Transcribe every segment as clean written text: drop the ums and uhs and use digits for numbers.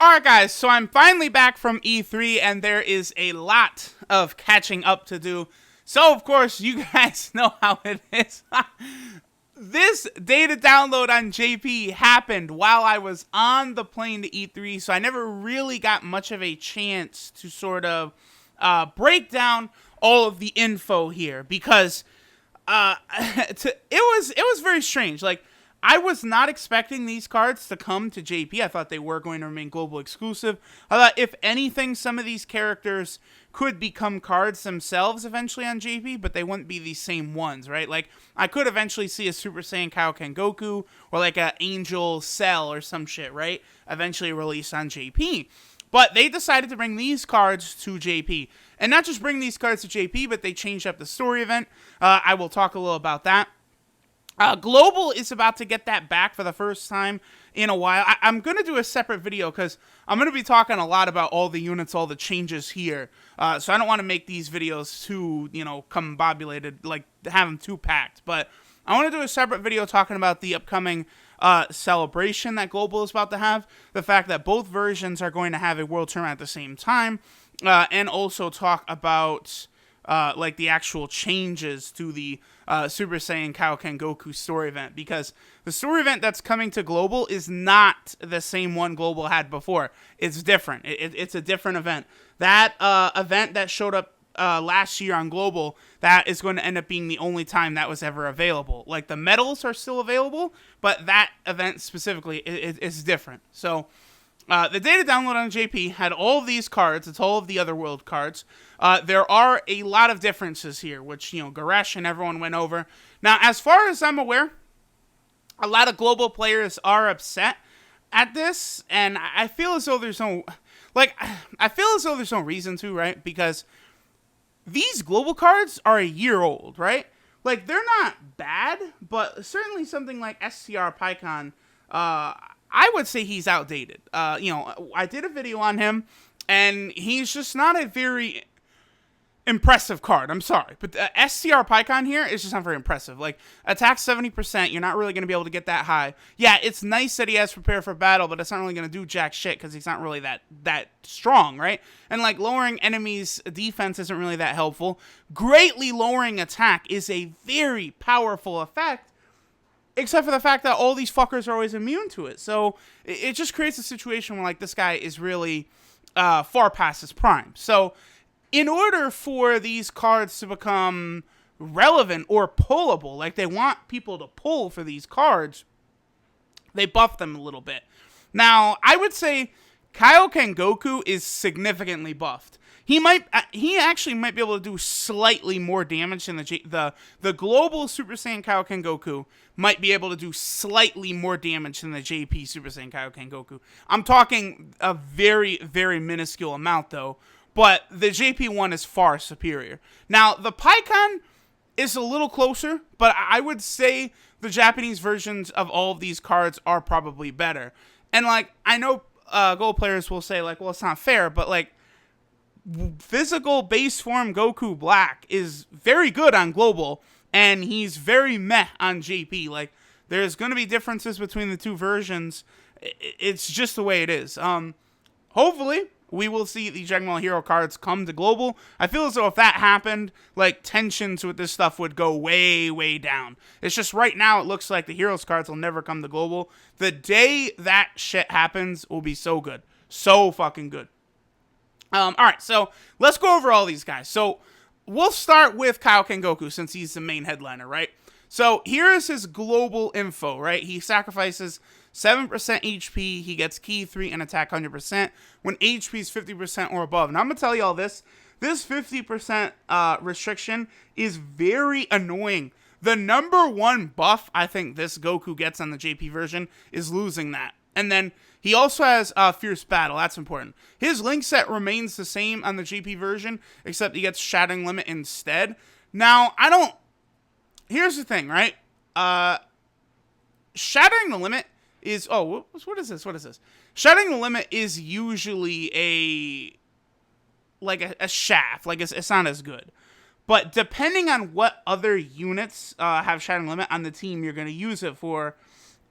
Alright guys, so I'm finally back from E3 and there is a lot of catching up to do. So of course, you guys know how it is. This data download on JP happened while I was on the plane to E3, so I never really got much of a chance to sort of break down all of the info here because it was very strange. Like, I was not expecting these cards to come to JP. I thought they were going to remain global exclusive. I thought, if anything, some of these characters could become cards themselves eventually on JP, but they wouldn't be the same ones, right? Like, I could eventually see a Super Saiyan Kaioken Goku or like a Angel Cell or some shit, right? Eventually released on JP. But they decided to bring these cards to JP. And not just bring these cards to JP, but they changed up the story event. I will talk a little about that. Global is about to get that back for the first time in a while. I'm going to do a separate video because I'm going to be talking a lot about all the units, all the changes here. So I don't want to make these videos too, combobulated, like have them too packed. But I want to do a separate video talking about the upcoming celebration that Global is about to have. The fact that both versions are going to have a world tournament at the same time. And also talk about like the actual changes to the Super Saiyan Kaioken Goku story event, because the story event that's coming to Global is not the same one Global had before. It's different. It's a different event. That event that showed up last year on Global, that is going to end up being the only time that was ever available. Like, the medals are still available, but that event specifically is different. So the data download on JP had all of these cards. It's all of the other world cards. There are a lot of differences here, which, Garesh and everyone went over. Now, as far as I'm aware, a lot of global players are upset at this, and I feel as though there's no, reason to, right? Because these global cards are a year old, right? Like, they're not bad, but certainly something like STR PIKKON, I would say he's outdated. I did a video on him, and he's just not a very impressive card. I'm sorry, but STR PIKKON here is just not very impressive. Like, attack 70%, you're not really going to be able to get that high. Yeah, it's nice that he has prepare for battle, but it's not really going to do jack shit because he's not really that strong, right? And, like, lowering enemies' defense isn't really that helpful. Greatly lowering attack is a very powerful effect, except for the fact that all these fuckers are always immune to it. So it just creates a situation where, like, this guy is really far past his prime. So in order for these cards to become relevant or pullable, like, they want people to pull for these cards, they buff them a little bit. Now, I would say Kaioken Goku is significantly buffed. He actually might be able to do slightly more damage than the global Super Saiyan Kaioken Goku might be able to do slightly more damage than the JP Super Saiyan Kaioken Goku. I'm talking a very, very minuscule amount though, but the JP one is far superior. Now, the PIKKON is a little closer, but I would say the Japanese versions of all of these cards are probably better. And, like, I know Gold players will say, like, well, it's not fair, but, like, physical base form Goku Black is very good on Global, and he's very meh on JP. Like, there's going to be differences between the two versions. It's just the way it is. Hopefully, we will see the Dragon Ball Hero cards come to Global. I feel as though if that happened, like, tensions with this stuff would go way, way down. It's just right now it looks like the Heroes cards will never come to Global. The day that shit happens will be so good. So fucking good. Alright, so let's go over all these guys. So we'll start with Kaioken Goku since he's the main headliner, right? So here's his global info, right? He sacrifices 7% HP, he gets Ki 3 and attack 100% when HP is 50% or above. And I'm going to tell you all this 50% restriction is very annoying. The number one buff I think this Goku gets on the JP version is losing that. And then he also has Fierce Battle. That's important. His link set remains the same on the JP version, except he gets Shattering Limit instead. Now, here's the thing, right? Shattering the Limit is... Oh, what is this? What is this? Shattering the Limit is usually a shaft. Like, it's not as good. But depending on what other units have Shattering Limit on the team you're going to use it for,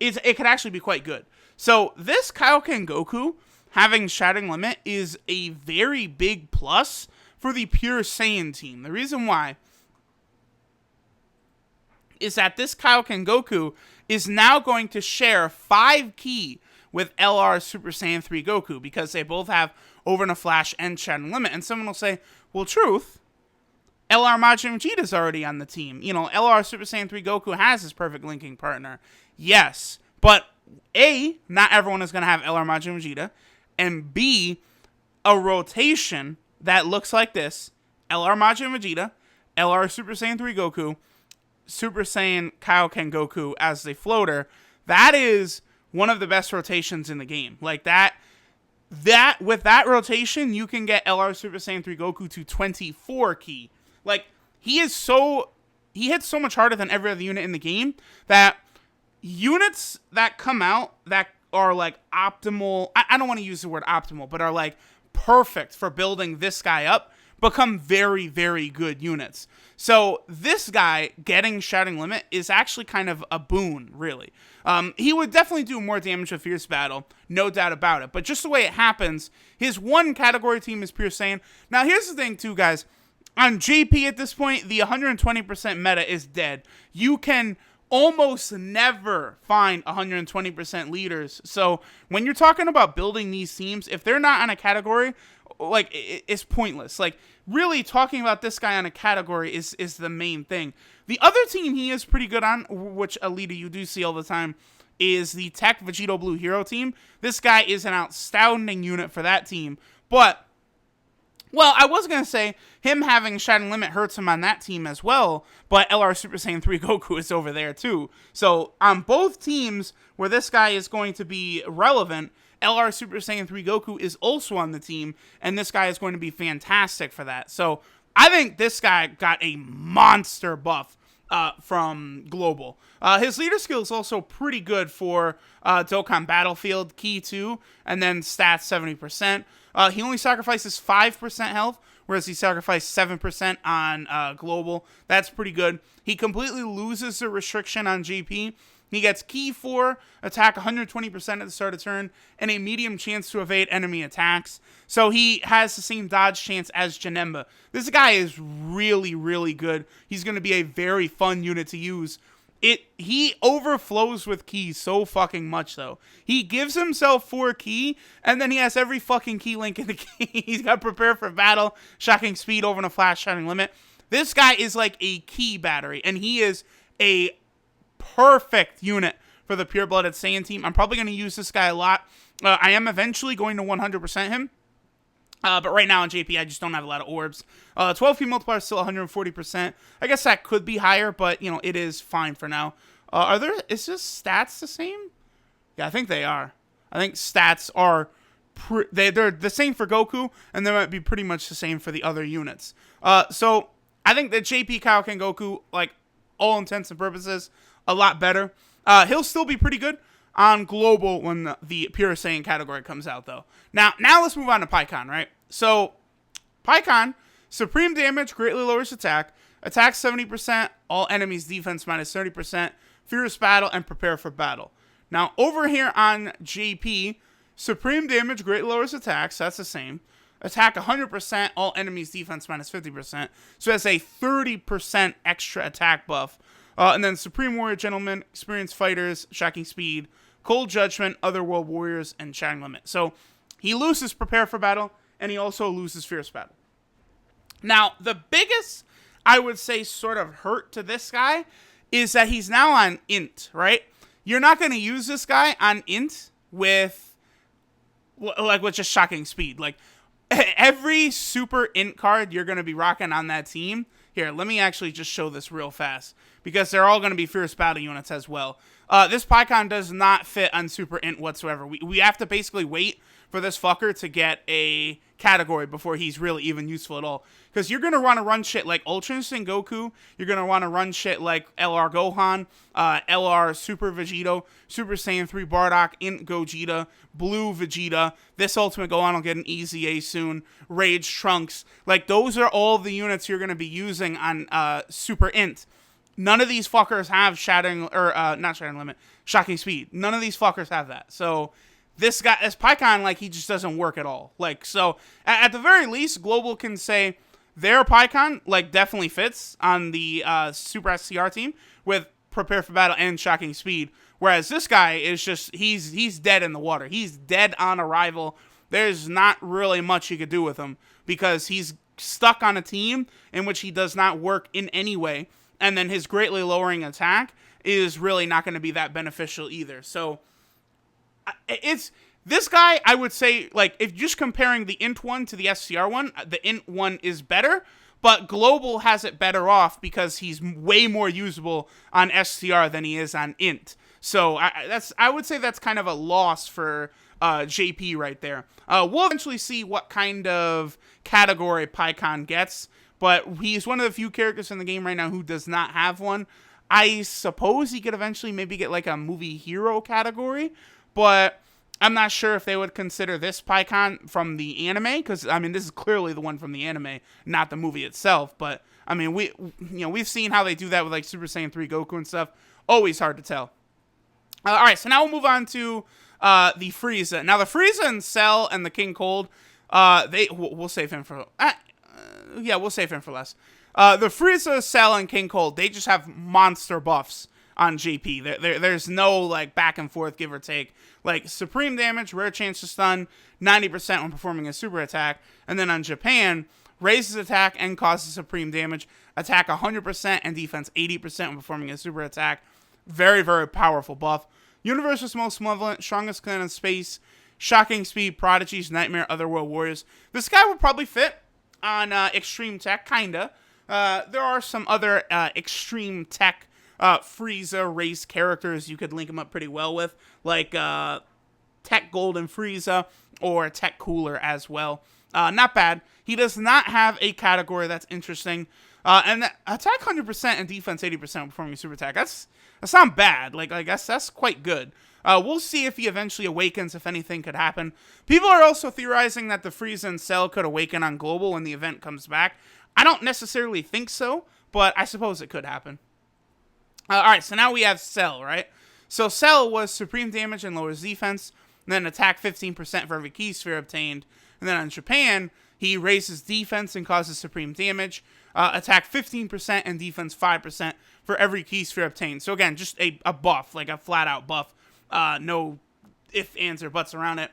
it could actually be quite good. So this Kaioken Goku having Shattering Limit is a very big plus for the Pure Saiyan team. The reason why is that this Kaioken Goku is now going to share 5 ki with LR Super Saiyan 3 Goku because they both have Over in a Flash and Shattering Limit. And someone will say, well, truth, LR Majin Vegeta's already on the team. You know, LR Super Saiyan 3 Goku has his perfect linking partner. Yes, but A, not everyone is going to have LR Majin Vegeta, and B, a rotation that looks like this: LR Majin Vegeta, LR Super Saiyan 3 Goku, Super Saiyan Kaioken Goku as the floater. That is one of the best rotations in the game. Like that with that rotation, you can get LR Super Saiyan 3 Goku to 24 ki. Like, he hits so much harder than every other unit in the game that units that come out that are like optimal, I don't want to use the word optimal, but are like perfect for building this guy up, become very, very good units. So this guy getting Shattering Limit is actually kind of a boon, really. He would definitely do more damage with Fierce Battle, no doubt about it. But just the way it happens, his one category team is Pure Saiyan. Now here's the thing too, guys. On JP at this point, the 120% meta is dead. You can almost never find 120% leaders. So when you're talking about building these teams, if they're not on a category, like, it's pointless. Like, really talking about this guy on a category is the main thing. The other team he is pretty good on, which a leader you do see all the time, is the Tech Vegito Blue Hero team. This guy is an outstanding unit for that team. But, well, I was going to say, him having Shattering Limit hurts him on that team as well, but LR Super Saiyan 3 Goku is over there too. So, on both teams where this guy is going to be relevant, LR Super Saiyan 3 Goku is also on the team, and this guy is going to be fantastic for that. So, I think this guy got a monster buff from Global. His leader skill is also pretty good for Dokkan Battlefield, Key 2, and then stats 70%. He only sacrifices 5% health, whereas he sacrificed 7% on Global. That's pretty good. He completely loses the restriction on GP. He gets Key 4, attack 120% at the start of turn, and a medium chance to evade enemy attacks. So he has the same dodge chance as Janemba. This guy is really, really good. He's going to be a very fun unit to use. He overflows with Ki so fucking much, though. He gives himself 4 Ki, and then he has every fucking Ki link in the game. He's got Prepare for Battle, Shocking Speed, Over in a Flash, Shattering Limit. This guy is like a Ki battery, and he is a perfect unit for the Pure-Blooded Saiyan team. I'm probably going to use this guy a lot. I am eventually going to 100% him. But right now on JP, I just don't have a lot of orbs. 12 Ki multiplier is still 140%. I guess that could be higher, but, you know, it is fine for now. Is this stats the same? Yeah, I think they are. I think stats are, they're the same for Goku, and they might be pretty much the same for the other units. So, I think that JP Kaioken Goku, like, all intents and purposes, a lot better. He'll still be pretty good on Global when the Pure Saiyan category comes out, though. Now let's move on to Pikkon, right? So, Pikkon, Supreme Damage, greatly lowers attack, attack 70%, all enemies defense minus 30%, Fierce Battle, and Prepare for Battle. Now, over here on JP, Supreme Damage, greatly lowers attacks, that's the same. Attack 100%, all enemies defense minus 50%, so that's a 30% extra attack buff. And then Supreme Warrior Gentleman, Experienced Fighters, Shocking Speed, Cold Judgment, Other World Warriors, and Shattering Limit. So he loses Prepare for Battle, and he also loses Fierce Battle. Now, the biggest, I would say, sort of hurt to this guy is that he's now on Int, right? You're not going to use this guy on Int with just Shocking Speed. Like, every super Int card you're going to be rocking on that team. Here, let me actually just show this real fast, because they're all going to be Fierce Battle units as well. This Pikkon does not fit on Super Int whatsoever. We have to basically wait for this fucker to get a category before he's really even useful at all. Because you're going to want to run shit like Ultra Instinct Goku, you're going to want to run shit like LR Gohan, LR Super Vegito, Super Saiyan 3 Bardock, Int Gogeta, Blue Vegeta, this Ultimate Gohan will get an easy A soon, Rage Trunks. Like, those are all the units you're going to be using on Super Int. None of these fuckers have Shocking Speed. None of these fuckers have that. So this Pikkon, like, he just doesn't work at all. Like, so at the very least, Global can say their Pikkon, like, definitely fits on the Super SCR team with Prepare for Battle and Shocking Speed. Whereas this guy is just, he's dead in the water. He's dead on arrival. There's not really much you could do with him because he's stuck on a team in which he does not work in any way. And then his greatly lowering attack is really not going to be that beneficial either. So it's this guy, I would say, like, if just comparing the int one to the SCR one, the int one is better, but Global has it better off because he's way more usable on SCR than he is on int. So I would say that's kind of a loss for JP right there. We'll eventually see what kind of category Pikkon gets, but he's one of the few characters in the game right now who does not have one. I suppose he could eventually maybe get like a movie hero category, but I'm not sure if they would consider this Pikkon from the anime, because I mean this is clearly the one from the anime, not the movie itself. But I mean we've seen how they do that with like Super Saiyan 3 Goku and stuff. Always hard to tell. All right, so now we'll move on to the Frieza. Now the Frieza and Cell and the King Cold, we'll save him for we'll save him for less. The Frieza, Cell, and King Cold, they just have monster buffs on JP. There's no like back and forth, give or take. Like supreme damage, rare chance to stun, 90% when performing a super attack, and then on Japan, raises attack and causes supreme damage, attack 100% and defense 80% when performing a super attack. Very, very powerful buff. Universe's most malevolent, strongest clan in space, shocking speed, prodigies, nightmare, otherworld warriors. This guy would probably fit on extreme tech, kinda. There are some other extreme tech Frieza race characters you could link him up pretty well with, like Tech Golden Frieza or Tech Cooler as well. Not bad. He does not have a category that's interesting. And attack 100% and defense 80% performing a super attack. That's not bad. Like I guess that's quite good. We'll see if he eventually awakens, if anything could happen. People are also theorizing that the Frieza and Cell could awaken on Global when the event comes back. I don't necessarily think so, but I suppose it could happen. Alright, so now we have Cell, right? So Cell was supreme damage and lowers defense, and then attack 15% for every key sphere obtained. And then on Japan, he raises defense and causes supreme damage, attack 15% and defense 5% for every key sphere obtained. So again, just a buff, like a flat-out buff. No ifs, ands, or buts around it.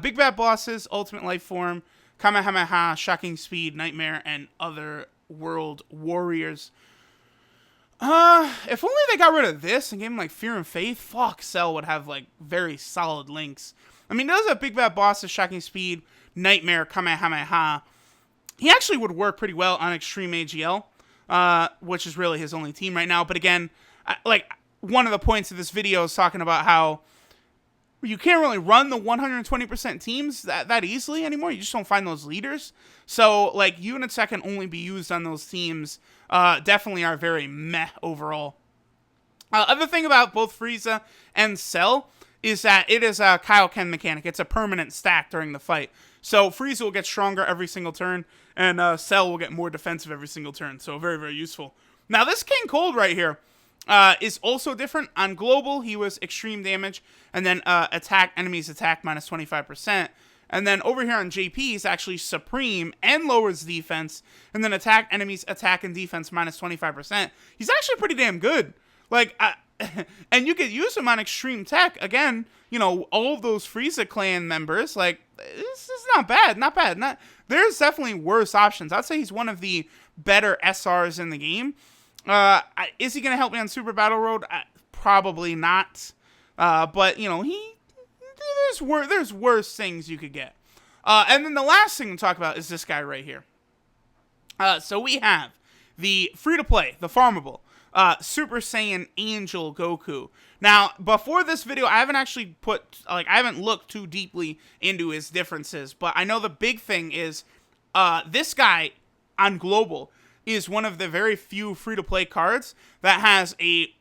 Big Bad Bosses, Ultimate Life Form, Kamehameha, Shocking Speed, Nightmare, and Other World Warriors. If only they got rid of this and gave him like Fear and Faith, fuck, Cell would have like very solid links. I mean, those are Big Bad Bosses, Shocking Speed, Nightmare, Kamehameha. He actually would work pretty well on Extreme AGL, which is really his only team right now. But again, like one of the points of this video is talking about how you can't really run the 120% teams that easily anymore. You just don't find those leaders. So, like, units that can only be used on those teams definitely are very meh overall. Other thing about both Frieza and Cell is that it is a Kaioken mechanic. It's a permanent stack during the fight. So, Frieza will get stronger every single turn, and Cell will get more defensive every single turn. So, very, very useful. Now, this King Cold right here is also different. On Global, he was extreme damage, and then enemies attack minus 25%. And then over here on JP, he's actually supreme and lowers defense, and then enemies attack and defense minus 25%. He's actually pretty damn good. Like, and you could use him on extreme tech. Again, you know, all of those Frieza clan members, like, this is not bad, not bad. There's definitely worse options. I'd say he's one of the better SRs in the game. Is he going to help me on Super Battle Road? Probably not. But, you know, there's worse things you could get. And then the last thing to talk about is this guy right here. So we have the free-to-play, the farmable, Super Saiyan Angel Goku. Now, before this video, I haven't looked too deeply into his differences, but I know the big thing is, this guy on Global is one of the very few free-to-play cards that has a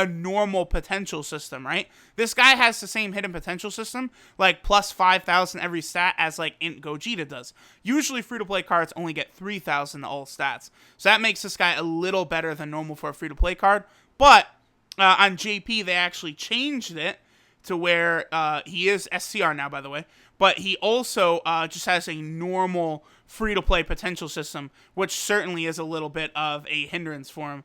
normal potential system, right? This guy has the same hidden potential system, like plus 5,000 every stat as like Int Gogeta does. Usually free-to-play cards only get 3,000 all stats. So that makes this guy a little better than normal for a free-to-play card. But on JP, they actually changed it to where he is SCR now, by the way, but he also just has a normal free-to-play potential system, which certainly is a little bit of a hindrance for him.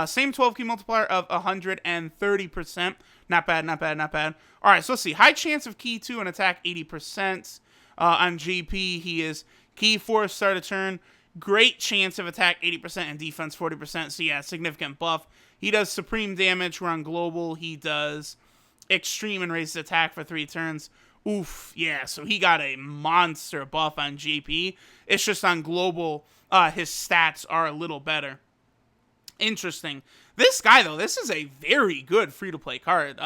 Same 12 key multiplier of 130%. Not bad, not bad, not bad. All right, so let's see. High chance of key 2 and attack 80%. On JP, he is key 4 start of turn. Great chance of attack 80% and defense 40%. So yeah, significant buff. He does supreme damage. We're on global. He does extreme and raises attack for 3 turns. Oof, yeah, so he got a monster buff on JP. It's just on global, his stats are a little better. Interesting. This guy, though, this is a very good free-to-play card.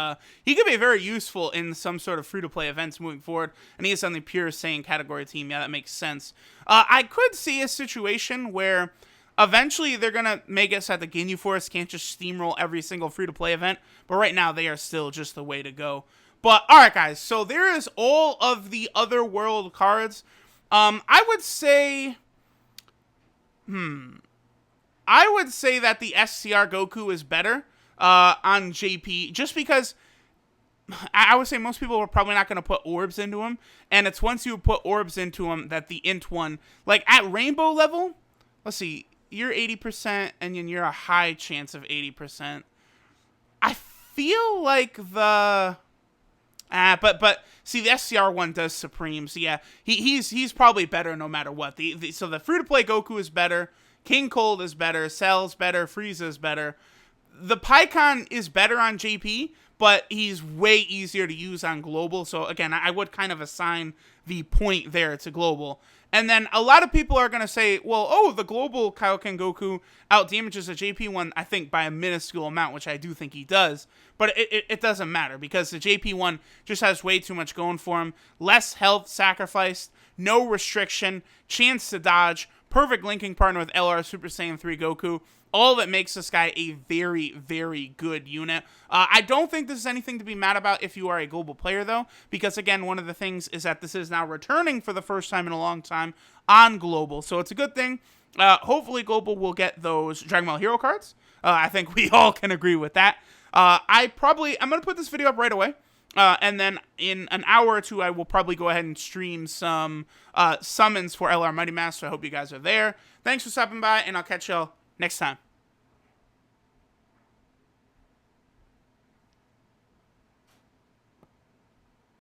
He could be very useful in some sort of free-to-play events moving forward, and he is on the pure Saiyan category team. Yeah, that makes sense. I could see a situation where eventually they're going to make it so that the Ginyu Force can't just steamroll every single free-to-play event, but right now they are still just the way to go. But, alright guys, so there is all of the other world cards. I would say that the SCR Goku is better on JP, just because I would say most people are probably not going to put orbs into him, and it's once you put orbs into him that the int one, like at rainbow level, let's see, you're 80%, and then you're a high chance of 80%. I feel like the... but see, the SCR one does supreme, so yeah, he's probably better no matter what. So the free-to-play Goku is better, King Cold is better, Cell's better, Frieza is better. The Pikkon is better on JP, but he's way easier to use on global, so again, I would kind of assign the point there to global. And then a lot of people are going to say, well, oh, the global Kaioken Goku out-damages the JP one, I think, by a minuscule amount, which I do think he does. But it doesn't matter, because the JP one just has way too much going for him. Less health sacrificed, no restriction, chance to dodge, perfect linking partner with LR Super Saiyan 3 Goku. All of it makes this guy a very, very good unit. I don't think this is anything to be mad about if you are a global player, though, because, again, one of the things is that this is now returning for the first time in a long time on global, so it's a good thing. Hopefully, global will get those Dragon Ball Hero cards. I think we all can agree with that. I'm going to put this video up right away, and then in an hour or two, I will probably go ahead and stream some summons for LR Mighty Master. I hope you guys are there. Thanks for stopping by, and I'll catch y'all next time.